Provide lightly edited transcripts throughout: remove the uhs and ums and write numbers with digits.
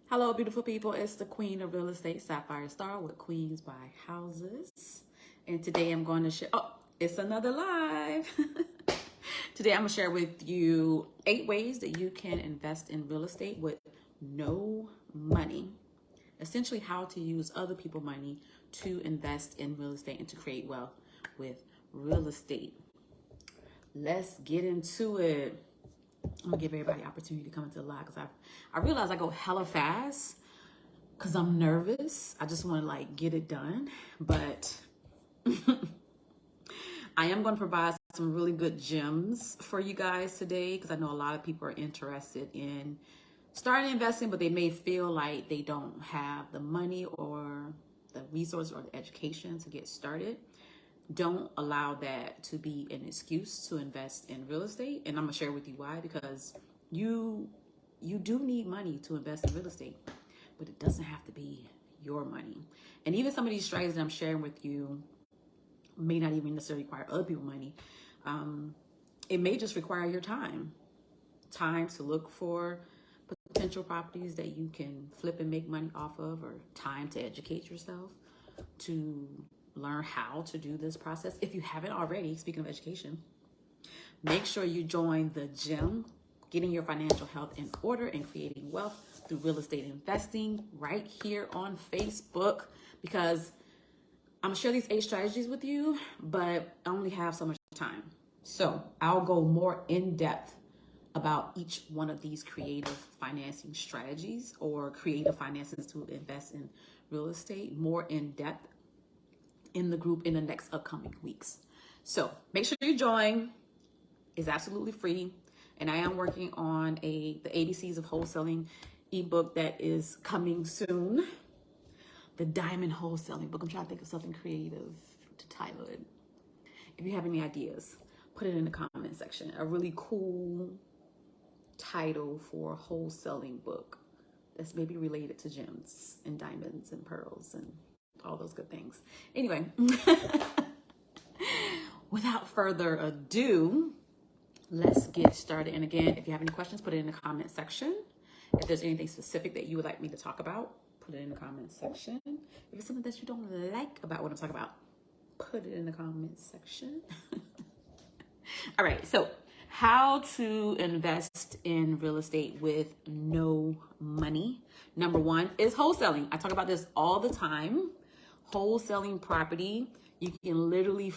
Hello, beautiful people. It's the Queen of Real Estate, Sapphire Star with Queens Buy Houses. And today I'm going to share, it's another live. Today I'm going to share with you 8 ways that you can invest in real estate with no money. Essentially, how to use other people's money to invest in real estate and to create wealth with real estate. Let's get into it. I'm gonna give everybody the opportunity to come into the live because I realize I go hella fast because I'm nervous. I just want to get it done, but I am going to provide some really good gems for you guys today because I know a lot of people are interested in starting investing, but they may feel like they don't have the money or the resource or the education to get started. Don't allow that to be an excuse to invest in real estate. And I'm gonna share with you why, because you do need money to invest in real estate, but it doesn't have to be your money. And even some of these strategies that I'm sharing with you may not even necessarily require other people's money. It may just require your time to look for potential properties that you can flip and make money off of, or time to educate yourself, to learn how to do this process. If you haven't already, speaking of education, make sure you join the gym, getting your financial health in order and creating wealth through real estate investing, right here on Facebook, because I'm gonna share these 8 strategies with you, but I only have so much time. So I'll go more in depth about each one of these creative financing strategies or creative finances to invest in real estate more in depth in the group in the next upcoming weeks. So make sure you join. It's absolutely free. And I am working on the ABCs of Wholesaling ebook that is coming soon. The Diamond Wholesaling book. I'm trying to think of something creative to title it. If you have any ideas, put it in the comment section. A really cool title for a wholesaling book that's maybe related to gems and diamonds and pearls and all those good things. Anyway, without further ado, let's get started. And again, if you have any questions, put it in the comment section. If there's anything specific that you would like me to talk about, put it in the comment section. If it's something that you don't like about what I'm talking about, put it in the comment section. All right, so how to invest in real estate with no money. Number 1 is wholesaling. I talk about this all the time. Wholesaling property. You can literally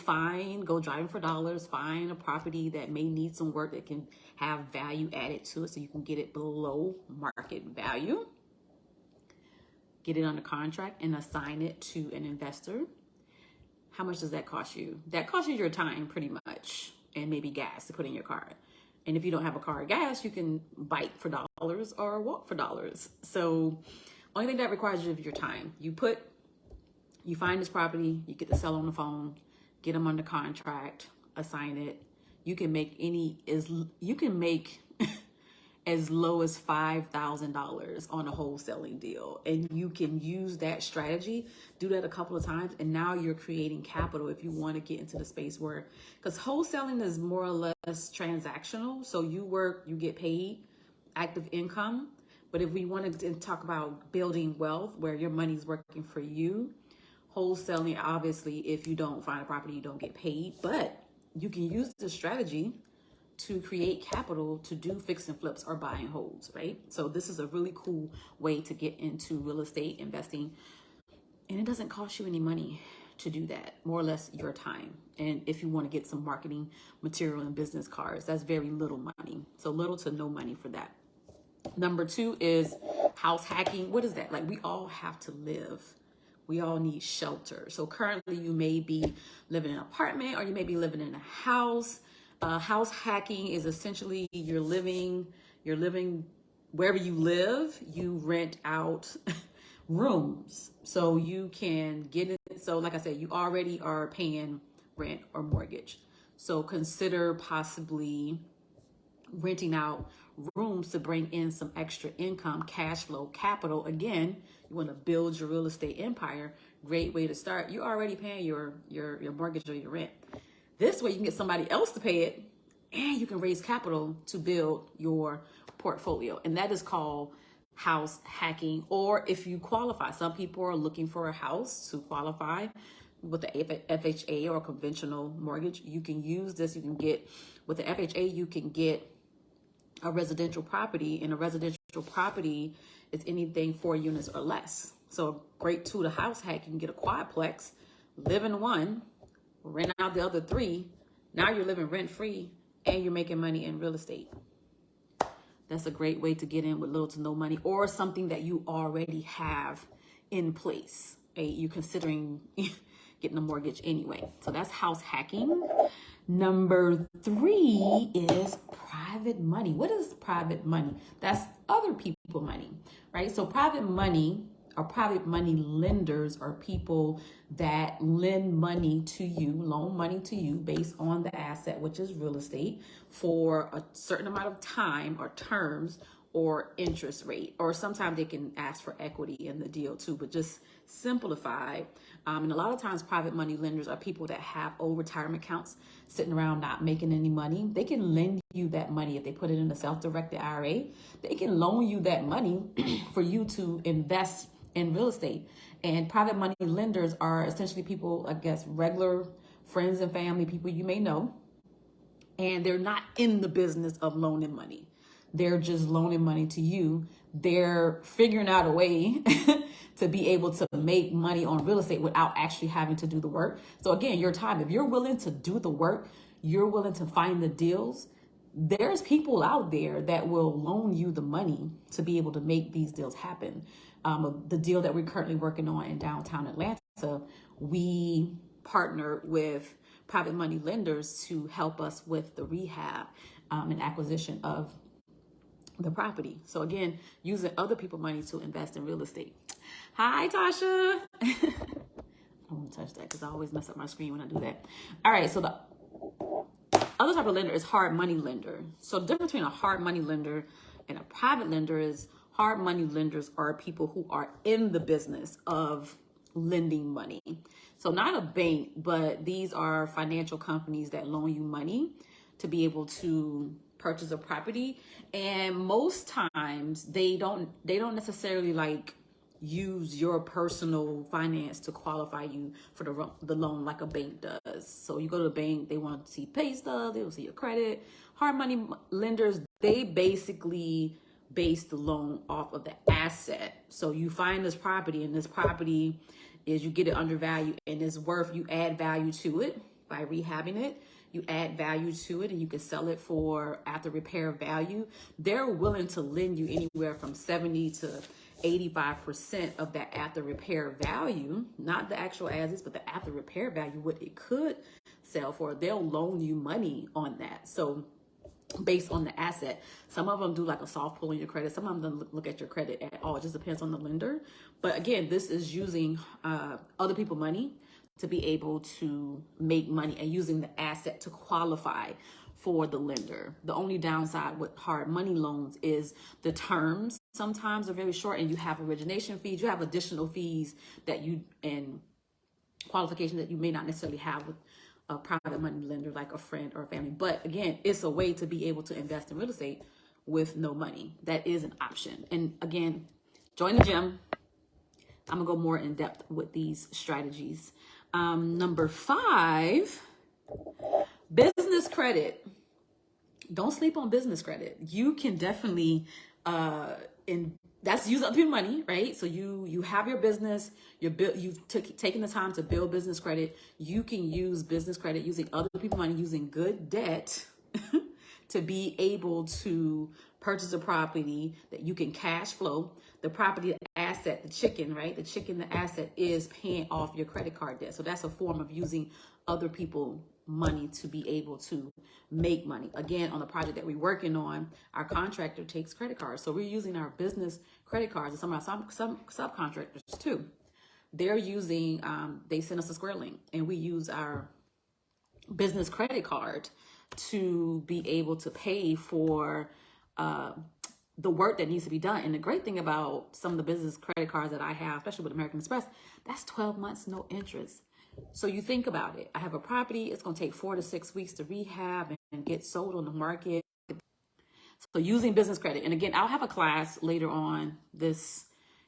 go driving for dollars, find a property that may need some work that can have value added to it so you can get it below market value. Get it under contract and assign it to an investor. How much does that cost you? That costs you your time pretty much, and maybe gas to put in your car. And if you don't have a car or gas, you can bike for dollars or walk for dollars. So only thing that requires you is your time. You find this property, you get the seller on the phone, get them under contract, assign it. You can make as low as $5,000 on a wholesaling deal. And you can use that strategy, do that a couple of times, and now you're creating capital if you want to get into the space where, because wholesaling is more or less transactional. So you work, you get paid, active income. But if we wanted to talk about building wealth where your money's working for you, wholesaling, obviously, if you don't find a property, you don't get paid, but you can use this strategy to create capital to do fix and flips or buy and holds, right? So this is a really cool way to get into real estate investing, and it doesn't cost you any money to do that, more or less your time. And if you want to get some marketing material and business cards, that's very little money. So little to no money for that. Number 2 is house hacking. What is that? Like, we all have to live. We all need shelter. So currently you may be living in an apartment or you may be living in a house. House hacking is essentially you're living wherever you live, you rent out rooms. So you can get it. So like I said, you already are paying rent or mortgage. So consider possibly renting out rooms to bring in some extra income, cash flow, capital. Again, you want to build your real estate empire. Great way to start. You're already paying your mortgage or your rent. This way you can get somebody else to pay it, and you can raise capital to build your portfolio. And that is called house hacking, or if you qualify. Some people are looking for a house to qualify with the FHA or conventional mortgage. You can use this. You can get, with the FHA, you can get a residential property, and a residential property is anything 4 units or less. So a great tool to house hack. You can get a quadplex, live in one, rent out the other 3. Now you're living rent free and you're making money in real estate. That's a great way to get in with little to no money, or something that you already have in place. You're considering getting a mortgage anyway. So that's house hacking. Number 3 is private money. What is private money? That's other people money, right? So private money or private money lenders are people that lend money to you, loan money to you based on the asset, which is real estate, for a certain amount of time or terms or interest rate. Or sometimes they can ask for equity in the deal too, but just simplified. And a lot of times private money lenders are people that have old retirement accounts sitting around not making any money. They can lend you that money if they put it in a self-directed IRA. They can loan you that money for you to invest in real estate. And private money lenders are essentially people, I guess, regular friends and family, people you may know, and they're not in the business of loaning money. They're just loaning money to you. They're figuring out a way to be able to make money on real estate without actually having to do the work. So again, your time, if you're willing to do the work, you're willing to find the deals, there's people out there that will loan you the money to be able to make these deals happen. The deal that we're currently working on in downtown Atlanta, we partner with private money lenders to help us with the rehab and acquisition of the property. So again, using other people's money to invest in real estate. Hi, Tasha. I don't want to touch that because I always mess up my screen when I do that. All right, so the other type of lender is hard money lender. So the difference between a hard money lender and a private lender is hard money lenders are people who are in the business of lending money. So not a bank, but these are financial companies that loan you money to be able to purchase a property. And most times they don't necessarily like use your personal finance to qualify you for the loan like a bank does. So you go to the bank, they want to see pay stubs, they will see your credit. Hard money lenders, they basically base the loan off of the asset. So you find this property, and this property is, you get it undervalued and it's worth, you add value to it by rehabbing it. You add value to it and you can sell it for after repair value. They're willing to lend you anywhere from 70 to 85% of that after repair value, not the actual as is, but the after repair value, what it could sell for. They'll loan you money on that. So based on the asset, some of them do like a soft pull on your credit. Some of them don't look at your credit at all. It just depends on the lender. But again, this is using other people's money to be able to make money and using the asset to qualify for the lender. The only downside with hard money loans is the terms sometimes are very short, and you have origination fees, you have additional fees that you, and qualifications that you may not necessarily have with a private money lender like a friend or a family. But again, it's a way to be able to invest in real estate with no money. That is an option. And again, join the gym. I'm gonna go more in depth with these strategies. Number 5, business credit. Don't sleep on business credit. You can definitely that's use up your money, right? So you have your business, you've taken the time to build business credit. You can use business credit using other people's money, using good debt to be able to purchase a property that you can cash flow. The property, the asset, the chicken, right? The chicken, the asset is paying off your credit card debt. So that's a form of using other people's money to be able to make money. Again, on the project that we're working on, our contractor takes credit cards. So we're using our business credit cards, and some subcontractors too. They're using, they send us a Square link, and we use our business credit card to be able to pay for the work that needs to be done. And the great thing about some of the business credit cards that I have, especially with American Express, that's 12 months, no interest. So you think about it. I have a property. It's going to take 4 to 6 weeks to rehab and get sold on the market. So using business credit. And again, I'll have a class later on this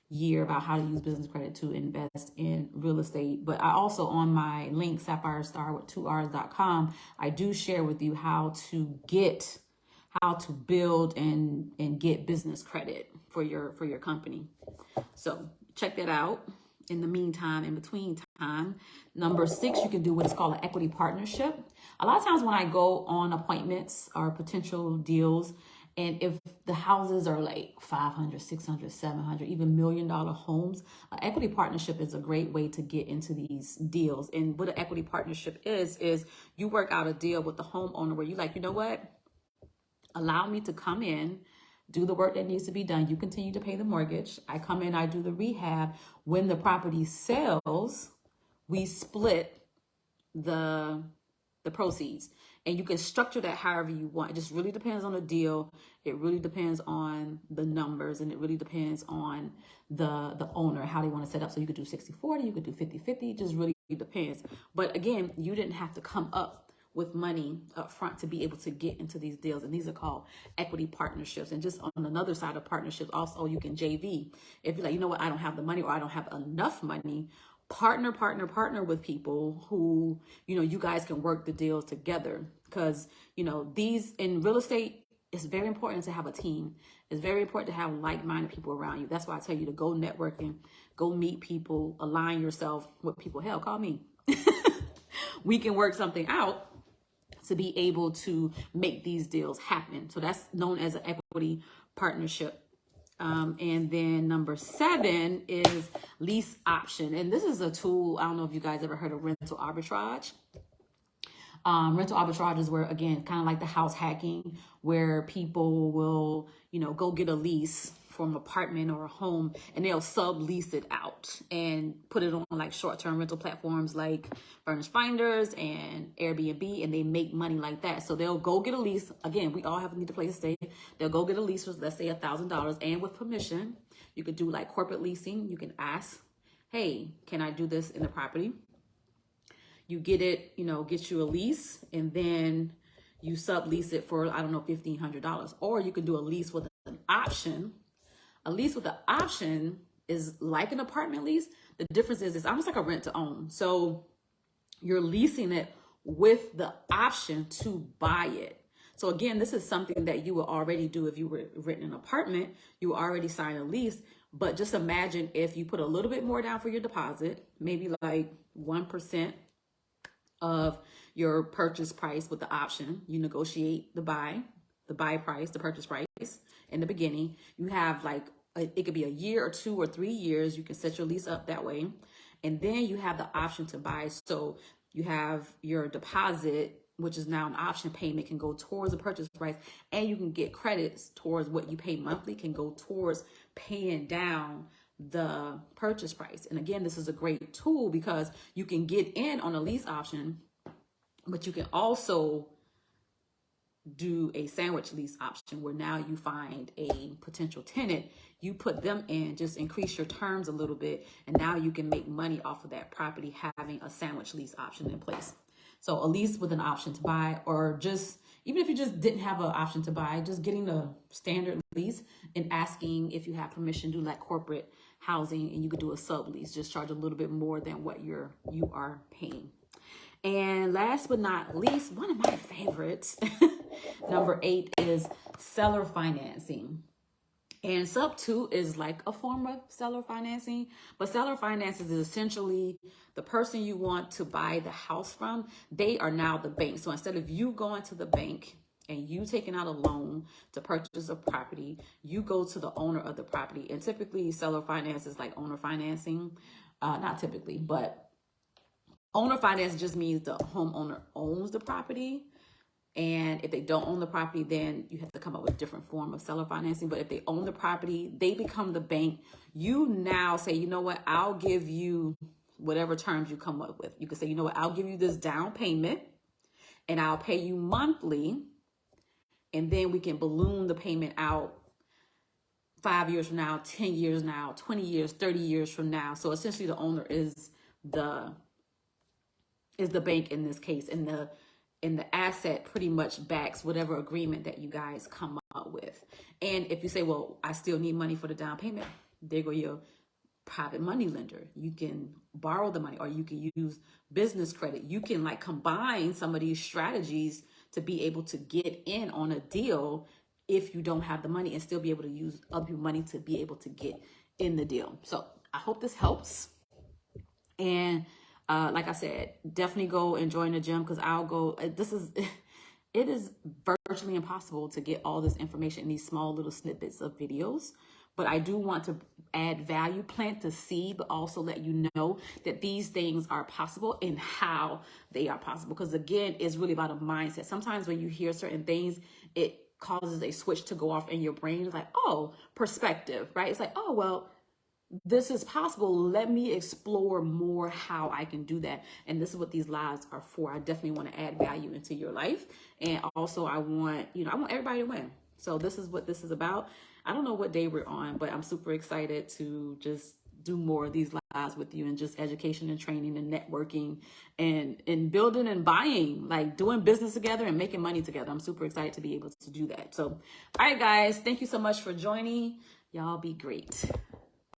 year about how to use business credit to invest in real estate. But I also, on my link, SapphireStar with 2Rs.com, I do share with you how to build and get business credit for your company. So check that out. In the meantime, in between time, number 6, you can do what is called an equity partnership. A lot of times when I go on appointments or potential deals, and if the houses are like 500, 600, 700, even $1 million homes, an equity partnership is a great way to get into these deals. And what an equity partnership is you work out a deal with the homeowner where you're like, you know what? Allow me to come in, do the work that needs to be done. You continue to pay the mortgage. I come in, I do the rehab. When the property sells, we split the proceeds. And you can structure that however you want. It just really depends on the deal. It really depends on the numbers, and it really depends on the owner, how they want to set up. So you could do 60-40, you could do 50-50. It just really depends. But again, you didn't have to come up with money up front to be able to get into these deals. And these are called equity partnerships. And just on another side of partnerships, also you can JV. If you're like, you know what, I don't have the money, or I don't have enough money, partner with people who, you guys can work the deals together. Because, these in real estate, it's very important to have a team. It's very important to have like-minded people around you. That's why I tell you to go networking, go meet people, align yourself with people. Hell, call me. We can work something out to be able to make these deals happen. So that's known as an equity partnership. And then number 7 is lease option. And this is a tool, I don't know if you guys ever heard of rental arbitrage. Rental arbitrage is where, again, kind of like the house hacking, where people will, go get a lease from an apartment or a home, and they'll sublease it out and put it on like short-term rental platforms like Furnish Finders and Airbnb, and they make money like that. So they'll go get a lease. Again, we all need a place to stay. They'll go get a lease for, let's say, $1,000, and with permission, you could do like corporate leasing. You can ask, hey, can I do this in the property? You get it, get you a lease, and then you sublease it for, I don't know, $1,500. Or you could do a lease with an option. A lease with an option is like an apartment lease. The difference is it's almost like a rent to own. So you're leasing it with the option to buy it. So again, this is something that you would already do if you were renting an apartment. You already signed a lease. But just imagine if you put a little bit more down for your deposit, maybe like 1% of your purchase price with the option. You negotiate the buy price, the purchase price in the beginning. You have like, it could be a year or 2 or 3 years. You can set your lease up that way. And then you have the option to buy. So you have your deposit, which is now an option payment, can go towards the purchase price, and you can get credits towards what you pay monthly, can go towards paying down the purchase price. And again, this is a great tool because you can get in on a lease option, but you can also do a sandwich lease option where now you find a potential tenant, you put them in, just increase your terms a little bit, and now you can make money off of that property having a sandwich lease option in place. So a lease with an option to buy, or just, even if you just didn't have an option to buy, just getting the standard lease and asking if you have permission to do like corporate housing, and you could do a sublease, just charge a little bit more than what you are paying. And last but not least, one of my favorites, number 8, is seller financing. And sub 2 is like a form of seller financing, but seller financing is essentially the person you want to buy the house from, they are now the bank. So instead of you going to the bank and you taking out a loan to purchase a property, you go to the owner of the property. And typically seller finance is like owner financing, not typically, but owner finance just means the homeowner owns the property. And if they don't own the property, then you have to come up with a different form of seller financing. But if they own the property, they become the bank. You now say, you know what, I'll give you whatever terms you come up with. You can say, you know what, I'll give you this down payment and I'll pay you monthly. And then we can balloon the payment out 5 years from now, 10 years now, 20 years, 30 years from now. So essentially the owner is the bank in this case, and the asset pretty much backs whatever agreement that you guys come out with. And if you say, well, I still need money for the down payment, there go your private money lender. You can borrow the money, or you can use business credit. You can like combine some of these strategies to be able to get in on a deal if you don't have the money, and still be able to use up your money to be able to get in the deal. So I hope this helps. And like I said, definitely go and join the gym, because I'll go. It is virtually impossible to get all this information in these small little snippets of videos. But I do want to add value, plant the seed, but also let you know that these things are possible and how they are possible. Because again, it's really about a mindset. Sometimes when you hear certain things, it causes a switch to go off in your brain. It's like, oh, perspective, right? It's like, oh, well, this is possible. Let me explore more how I can do that. And this is what these lives are for. I definitely want to add value into your life. And also I want everybody to win. So this is what this is about. I don't know what day we're on, but I'm super excited to just do more of these lives with you, and just education and training and networking and building and buying, like doing business together and making money together. I'm super excited to be able to do that. So, all right, guys, thank you so much for joining. Y'all be great.